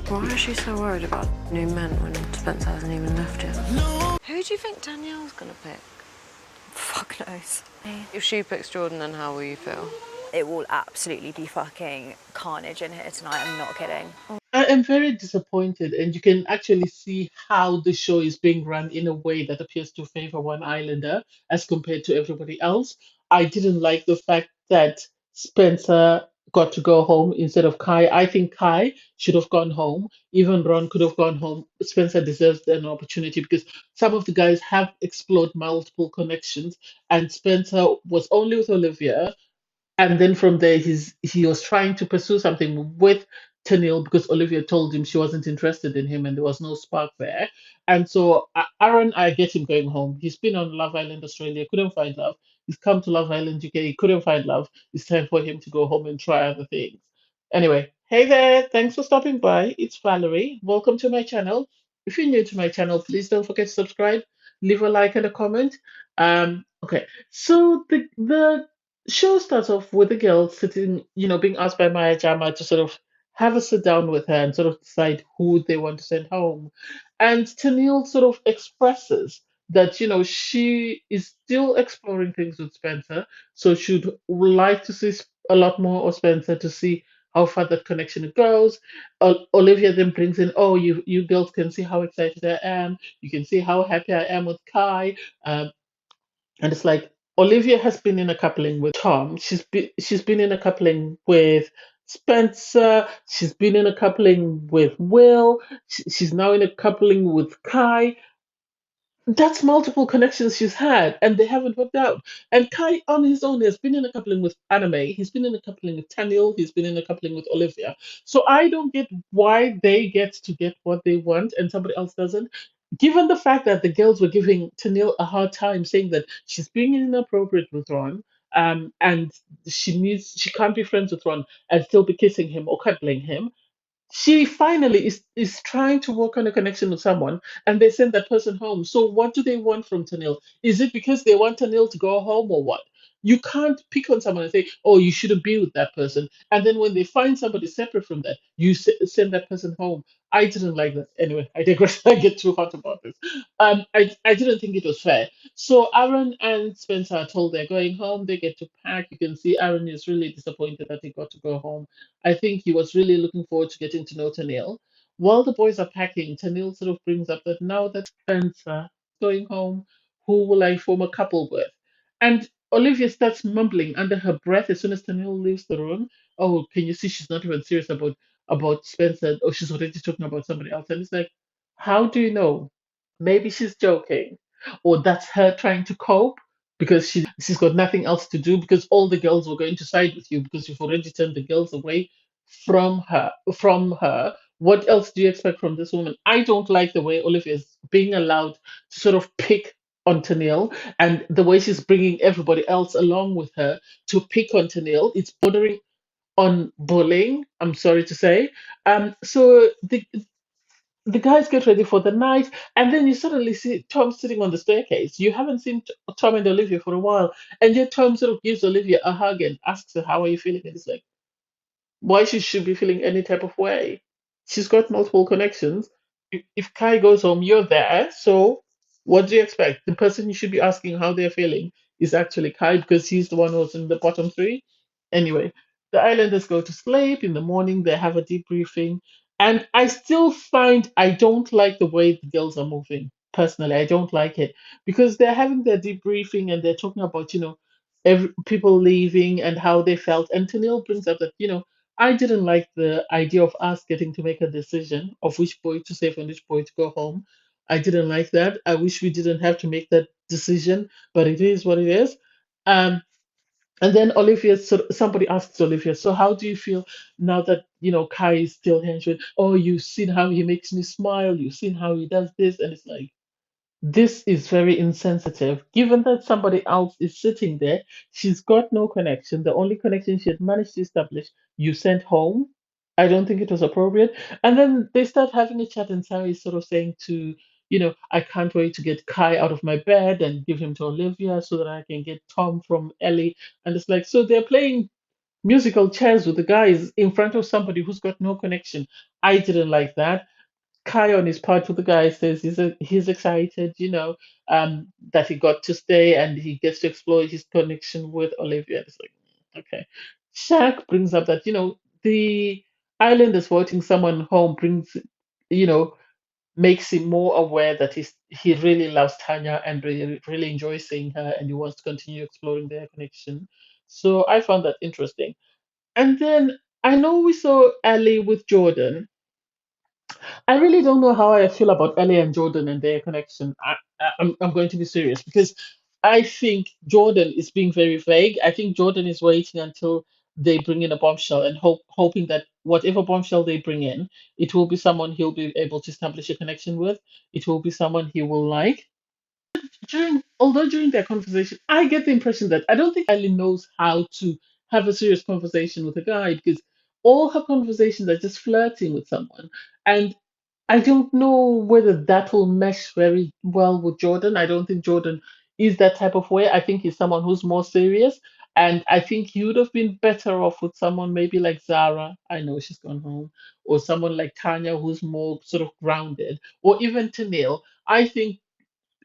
Why is she so worried about new men when Spencer hasn't even left yet? Who do you think Danielle's gonna pick? Fuck knows. If she picks Jordan, then how will you feel? It will absolutely be fucking carnage in here tonight. I'm not kidding. I am very disappointed, and you can actually see how the show is being run in a way that appears to favor one islander as compared to everybody else. I didn't like the fact that Spencer got to go home instead of Kai. I think Kai should have gone home. Even Ron could have gone home. Spencer deserves an opportunity because some of the guys have explored multiple connections, and Spencer was only with Olivia, and then from there he was trying to pursue something with Tennille because Olivia told him she wasn't interested in him and there was no spark there. And so Aaron, I get him going home. He's been on Love Island Australia, couldn't find love. He's come to Love Island UK, he couldn't find love. It's time for him to go home and try other things. Anyway, hey there, thanks for stopping by. It's Valerie. Welcome to my channel. If you're new to my channel, please don't forget to subscribe, leave a like and a comment. Okay, so the show starts off with the girl sitting, being asked by Maya Jama to sort of have a sit down with her and sort of decide who they want to send home. And Tennille sort of expresses that, she is still exploring things with Spencer, so she'd like to see a lot more of Spencer to see how far that connection goes. Olivia then brings in, oh, you girls can see how excited I am. You can see how happy I am with Kai. Um, and it's like Olivia has been in a coupling with Tom. She's been in a coupling with Spencer. She's been in a coupling with Will. She's now in a coupling with Kai. That's multiple connections she's had, and they haven't worked out. And Kai, on his own, has been in a coupling with Anime. He's been in a coupling with Tanyel. He's been in a coupling with Olivia. So I don't get why they get to get what they want and somebody else doesn't. Given the fact that the girls were giving Tennille a hard time, saying that she's being inappropriate with Ron, and she can't be friends with Ron and still be kissing him or cuddling him, she finally is trying to work on a connection with someone and they send that person home. So what do they want from Tanil? Is it because they want Tanil to go home or what? You can't pick on someone and say, oh, you shouldn't be with that person. And then when they find somebody separate from that, you send that person home. I didn't like that. Anyway, I digress. I get too hot about this. I didn't think it was fair. So Aaron and Spencer are told they're going home. They get to pack. You can see Aaron is really disappointed that he got to go home. I think he was really looking forward to getting to know Tennille. While the boys are packing, Tennille sort of brings up that now that Spencer is going home, who will I form a couple with? And Olivia starts mumbling under her breath as soon as Tennille leaves the room. Oh, can you see she's not even serious about Spencer? Or she's already talking about somebody else. And it's like, how do you know? Maybe she's joking, or that's her trying to cope because she's got nothing else to do because all the girls were going to side with you because you've already turned the girls away from her. What else do you expect from this woman? I don't like the way Olivia is being allowed to sort of pick on Tennille and the way she's bringing everybody else along with her to pick on Tennille. It's bordering on bullying, I'm sorry to say. So the guys get ready for the night, and then you suddenly see Tom sitting on the staircase. You haven't seen Tom and Olivia for a while, and yet Tom sort of gives Olivia a hug and asks her, "How are you feeling?" And it's like, why she should be feeling any type of way. She's got multiple connections. If Kai goes home, you're there. So what do you expect? The person you should be asking how they're feeling is actually Kai because he's the one who's in the bottom three. Anyway, the islanders go to sleep. In the morning, they have a debriefing. And I still find I don't like the way the girls are moving. Personally, I don't like it because they're having their debriefing and they're talking about, people leaving and how they felt. And Tennille brings up that, I didn't like the idea of us getting to make a decision of which boy to save and which boy to go home. I didn't like that. I wish we didn't have to make that decision, but it is what it is. Um, and then Olivia, so somebody asks Olivia, so how do you feel now that Kai is still here? And she went, oh, you've seen how he makes me smile. You've seen how he does this, and it's like this is very insensitive. Given that somebody else is sitting there, she's got no connection. The only connection she had managed to establish, you sent home. I don't think it was appropriate. And then they start having a chat, and Sarah is sort of saying to, I can't wait to get Kai out of my bed and give him to Olivia so that I can get Tom from Ellie. And it's like, so they're playing musical chairs with the guys in front of somebody who's got no connection. I didn't like that. Kai on his part with the guy says he's excited, that he got to stay and he gets to explore his connection with Olivia. It's like, okay. Shaq brings up that, the Islanders voting someone home brings, you know, makes him more aware that he really loves Tanya and really enjoys seeing her and he wants to continue exploring their connection. So I found that interesting. And then I know we saw Ellie with Jordan. I really don't know how I feel about Ellie and Jordan and their connection. I'm going to be serious because I think Jordan is being very vague. I think Jordan is waiting until they bring in a bombshell and hoping that whatever bombshell they bring in, it will be someone he'll be able to establish a connection with. It will be someone he will like. Although during their conversation, I get the impression that I don't think Ellie knows how to have a serious conversation with a guy because all her conversations are just flirting with someone. And I don't know whether that will mesh very well with Jordan. I don't think Jordan is that type of way. I think he's someone who's more serious. And I think he would have been better off with someone maybe like Zara. I know she's gone home. Or someone like Tanya who's more sort of grounded. Or even Tennille. I think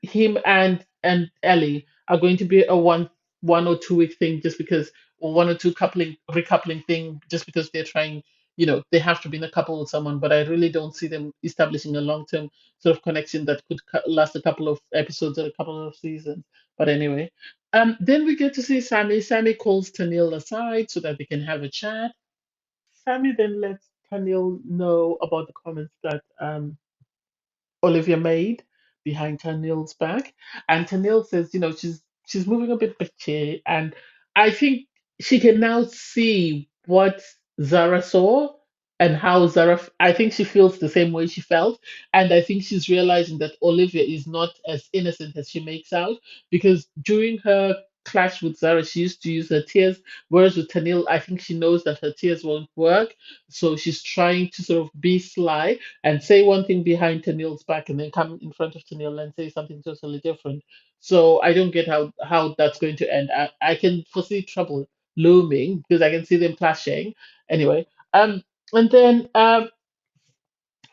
him and Ellie are going to be a 1 or 2 week thing just because, or 1 or 2 coupling recoupling thing just because they're trying, they have to be in a couple with someone, but I really don't see them establishing a long-term sort of connection that could last a couple of episodes or a couple of seasons. But anyway, then we get to see Sammy. Sammy calls Tennille aside so that they can have a chat. Sammy then lets Tennille know about the comments that Olivia made behind Tennille's back. And Tennille says, she's moving a bit bitchy. And I think she can now see what Zara saw and how I think she feels the same way she felt. And I think she's realizing that Olivia is not as innocent as she makes out because during her clash with Zara, she used to use her tears. Whereas with Tennille, I think she knows that her tears won't work. So she's trying to sort of be sly and say one thing behind Tennille's back and then come in front of Tennille and say something totally different. So I don't get how that's going to end. I can foresee trouble looming because I can see them clashing. Anyway, and then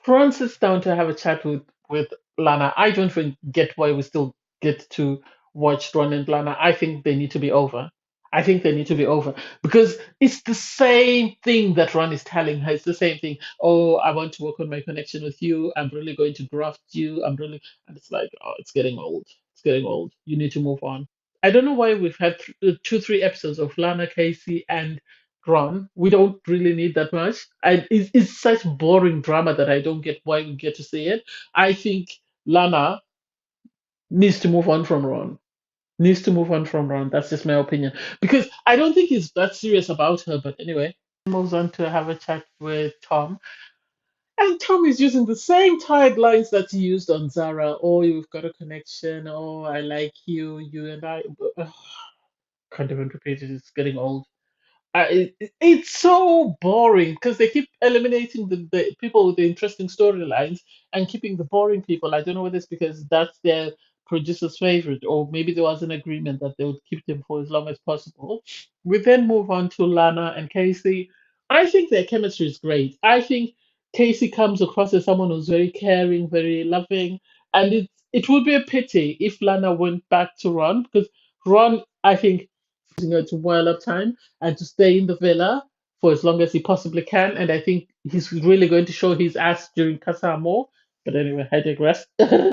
Ron sits down to have a chat with Lana. I don't really get why we still get to watch Ron and Lana. I think they need to be over. I think they need to be over because it's the same thing that Ron is telling her. It's the same thing. Oh, I want to work on my connection with you. I'm really going to graft you. And it's like, oh, it's getting old. It's getting old. You need to move on. I don't know why we've had 2, 3 episodes of Lana, Casey, and Ron. We don't really need that much. It's such boring drama that I don't get why we get to see it. I think Lana needs to move on from Ron. Needs to move on from Ron. That's just my opinion. Because I don't think he's that serious about her. But anyway, moves on to have a chat with Tom. And Tom is using the same tired lines that he used on Zara. Oh, you've got a connection. Oh, I like you. You and I. Ugh, can't even repeat it. It's getting old. It's so boring because they keep eliminating the people with the interesting storylines and keeping the boring people. I don't know whether it's because that's their producer's favorite, or maybe there was an agreement that they would keep them for as long as possible. We then move on to Lana and Casey. I think their chemistry is great. I think Casey comes across as someone who's very caring, very loving, and it would be a pity if Lana went back to Ron because Ron, I think, using her to while up time and to stay in the villa for as long as he possibly can. And I think he's really going to show his ass during Casa Amor. But anyway, I digress.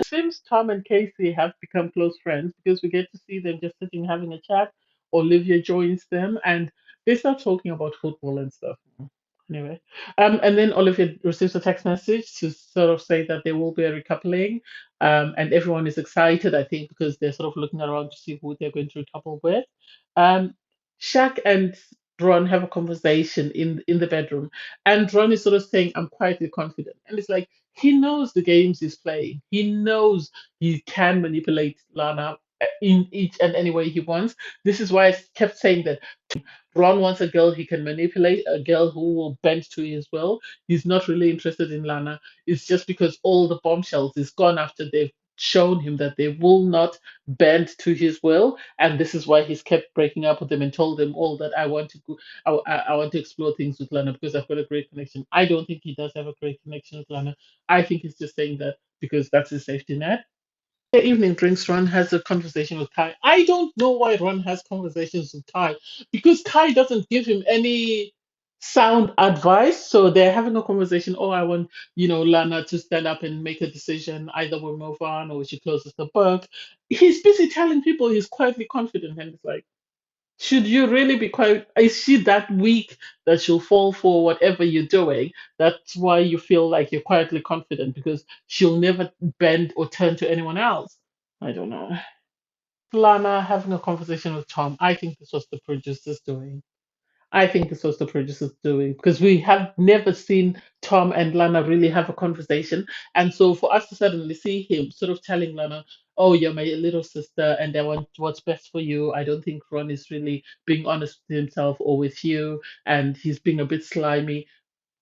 Seems Tom and Casey have become close friends because we get to see them just sitting having a chat. Olivia joins them and they start talking about football and stuff. Anyway, and then Olivia receives a text message to sort of say that there will be a recoupling, and everyone is excited, I think, because they're sort of looking around to see who they're going to recouple with. Um, Shaq and Ron have a conversation in the bedroom, and Ron is sort of saying, "I'm quietly confident," and it's like he knows the games he's playing. He knows he can manipulate Lana in each and any way he wants. This is why I kept saying that Ron wants a girl he can manipulate, a girl who will bend to his will. He's not really interested in Lana. It's just because all the bombshells is gone after they've shown him that they will not bend to his will, and this is why he's kept breaking up with them and told them all that I want to go, I want to explore things with Lana because I've got a great connection. I don't think he does have a great connection with Lana. I think he's just saying that because that's his safety net. The evening drinks, Ron has a conversation with Kai. I don't know why Ron has conversations with Kai because Kai doesn't give him any sound advice. So they're having a conversation. Oh, I want, Lana to stand up and make a decision. Either we move on or she closes the book. He's busy telling people he's quietly confident. And it's like, should you really be quite? Is she that weak that she'll fall for whatever you're doing? That's why you feel like you're quietly confident because she'll never bend or turn to anyone else. I don't know. Lana having a conversation with Tom. I think this was the producers doing. I think this was the producers doing because we have never seen Tom and Lana really have a conversation. And so for us to suddenly see him sort of telling Lana, oh, you're my little sister and I want what's best for you. I don't think Ron is really being honest with himself or with you. And he's being a bit slimy.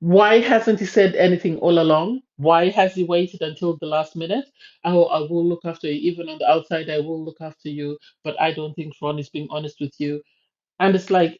Why hasn't he said anything all along? Why has he waited until the last minute? Oh, I will look after you. Even on the outside, I will look after you. But I don't think Ron is being honest with you. And it's like,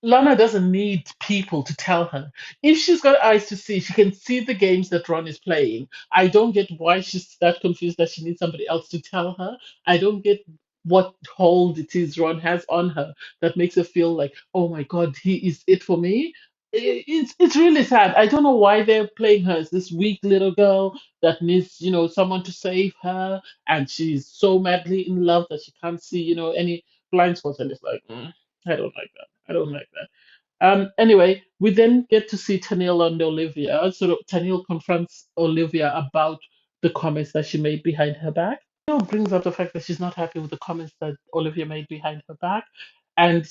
Lana doesn't need people to tell her. If she's got eyes to see, she can see the games that Ron is playing. I don't get why she's that confused that she needs somebody else to tell her. I don't get what hold it is Ron has on her that makes her feel like, oh my God, he is it for me. It's really sad. I don't know why they're playing her as this weak little girl that needs, someone to save her, and she's so madly in love that she can't see, any blind spots, and it's like, I don't like that. I don't like that. Anyway, we then get to see Tanyel and Olivia. Sort of Tanyel confronts Olivia about the comments that she made behind her back. Tanyel brings up the fact that she's not happy with the comments that Olivia made behind her back. And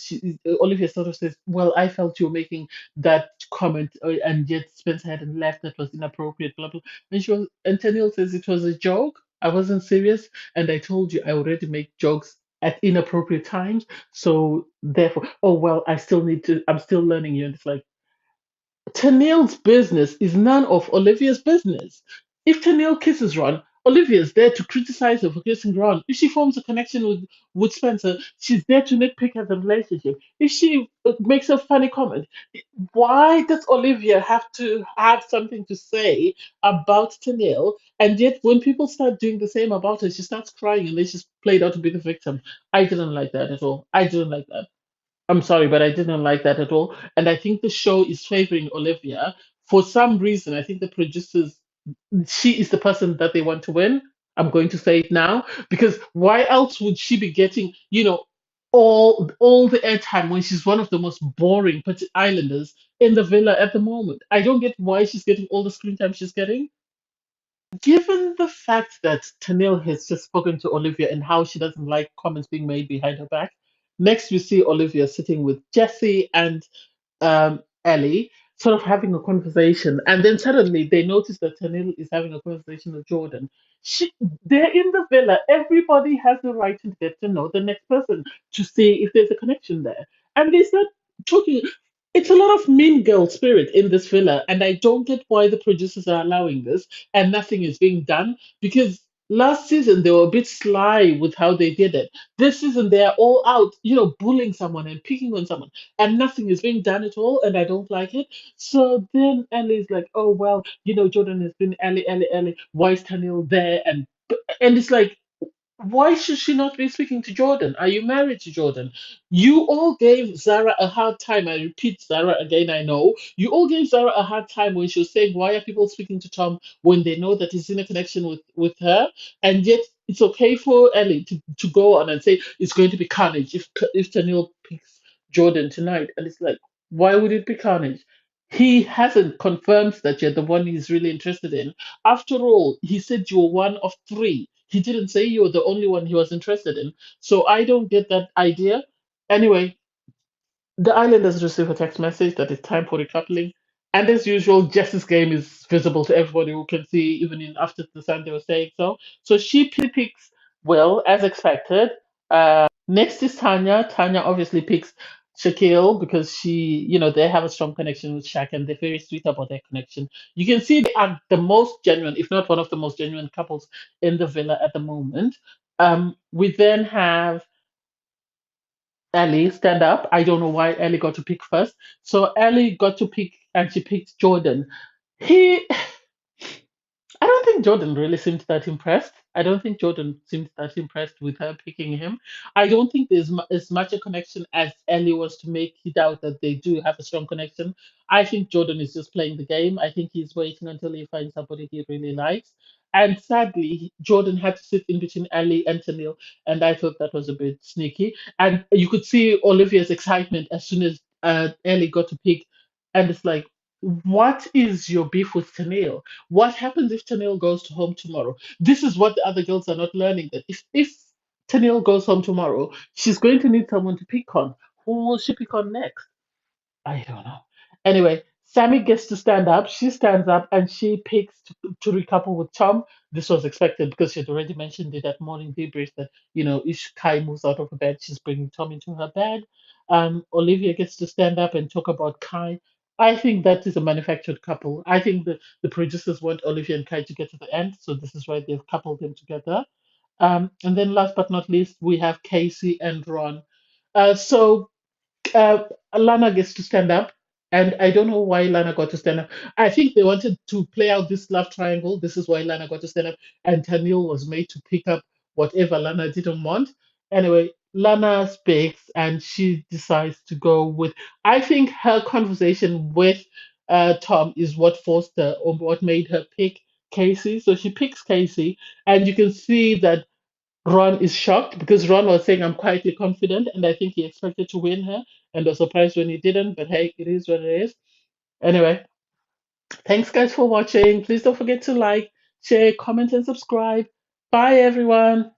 Olivia sort of says, well, I felt you were making that comment, and yet Spencer hadn't left. That was inappropriate, blah, blah. And Tanyel says it was a joke. I wasn't serious. And I told you I already make jokes at inappropriate times. So therefore, oh well, I'm still learning you. And it's like Tennille's business is none of Olivia's business. If Tennille kisses Ron, Olivia's there to criticize her for kissing Ron. If she forms a connection with Spencer, she's there to nitpick at the relationship. If she makes a funny comment, why does Olivia have to have something to say about Tennille? And yet, when people start doing the same about her, she starts crying and then she's played out to be the victim. I didn't like that at all. I didn't like that. I'm sorry, but I didn't like that at all. And I think the show is favoring Olivia. For some reason, I think the producers, she is the person that they want to win. I'm going to say it now because why else would she be getting, all the airtime when she's one of the most boring islanders in the villa at the moment? I don't get why she's getting all the screen time she's getting. Given the fact that Tanil has just spoken to Olivia and how she doesn't like comments being made behind her back, next we see Olivia sitting with Jesse and Ellie, sort of having a conversation, and then suddenly they notice that Tanil is having a conversation with Jordan. She, they're in the villa. Everybody has the right to get to know the next person to see if there's a connection there, and they start talking. It's a lot of mean girl spirit in this villa, and I don't get why the producers are allowing this and nothing is being done because. Last season, they were a bit sly with how they did it. This season, they're all out, bullying someone and picking on someone and nothing is being done at all, and I don't like it. So then Ellie's like, oh well, Jordan has been Ellie. Why is Tennille there? And it's like, why should she not be speaking to Jordan? Are you married to Jordan? You all gave Zara a hard time. I repeat, Zara again, I know. You all gave Zara a hard time when she was saying, why are people speaking to Tom when they know that he's in a connection with her? And yet it's okay for Ellie to go on and say it's going to be carnage if Tennille picks Jordan tonight. And it's like, why would it be carnage? He hasn't confirmed that you're the one he's really interested in. After all, he said you were one of three. He didn't say you were the only one he was interested in. So I don't get that idea. Anyway, the islanders receive a text message that it's time for recoupling. And as usual, Jess's game is visible to everybody who can see, even in after the sun they were saying so. So she picks Will, as expected. Next is Tanya. Tanya obviously picks Shaquille because they have a strong connection with Shaq and they're very sweet about their connection. You can see they are the most genuine, if not one of the most genuine couples in the villa at the moment. We then have Ellie stand up. I don't know why Ellie got to pick first. So Ellie got to pick and she picked Jordan. He I don't think Jordan really seemed that impressed. I don't think Jordan seemed that impressed with her picking him. I don't think there's as much a connection as Ellie was to make it out that they do have a strong connection. I think Jordan is just playing the game. I think he's waiting until he finds somebody he really likes. And sadly, Jordan had to sit in between Ellie and Tennille, and I thought that was a bit sneaky. And you could see Olivia's excitement as soon as Ellie got to pick, and it's like, what is your beef with Tennille? What happens if Tennille goes to home tomorrow? This is what the other girls are not learning. That if Tennille goes home tomorrow, she's going to need someone to pick on. Who will she pick on next? I don't know. Anyway, Sammy gets to stand up. She stands up and she picks to recouple with Tom. This was expected because she had already mentioned it at morning debrief that, if Kai moves out of her bed, she's bringing Tom into her bed. Olivia gets to stand up and talk about Kai. I think that is a manufactured couple. I think the producers want Olivia and Kai to get to the end, so this is why they've coupled them together. And then last but not least, we have Casey and Ron. So uh, Lana gets to stand up, and I don't know why Lana got to stand up. I think they wanted to play out this love triangle. This is why Lana got to stand up, and Tennille was made to pick up whatever Lana didn't want. Anyway, Lana speaks, and she decides to go with. I think her conversation with Tom is what forced her, or what made her pick Casey. So she picks Casey, and you can see that Ron is shocked because Ron was saying, I'm quietly confident, and I think he expected to win her and was surprised when he didn't. But hey, it is what it is. Anyway, thanks guys for watching. Please don't forget to like, share, comment, and subscribe. Bye, everyone.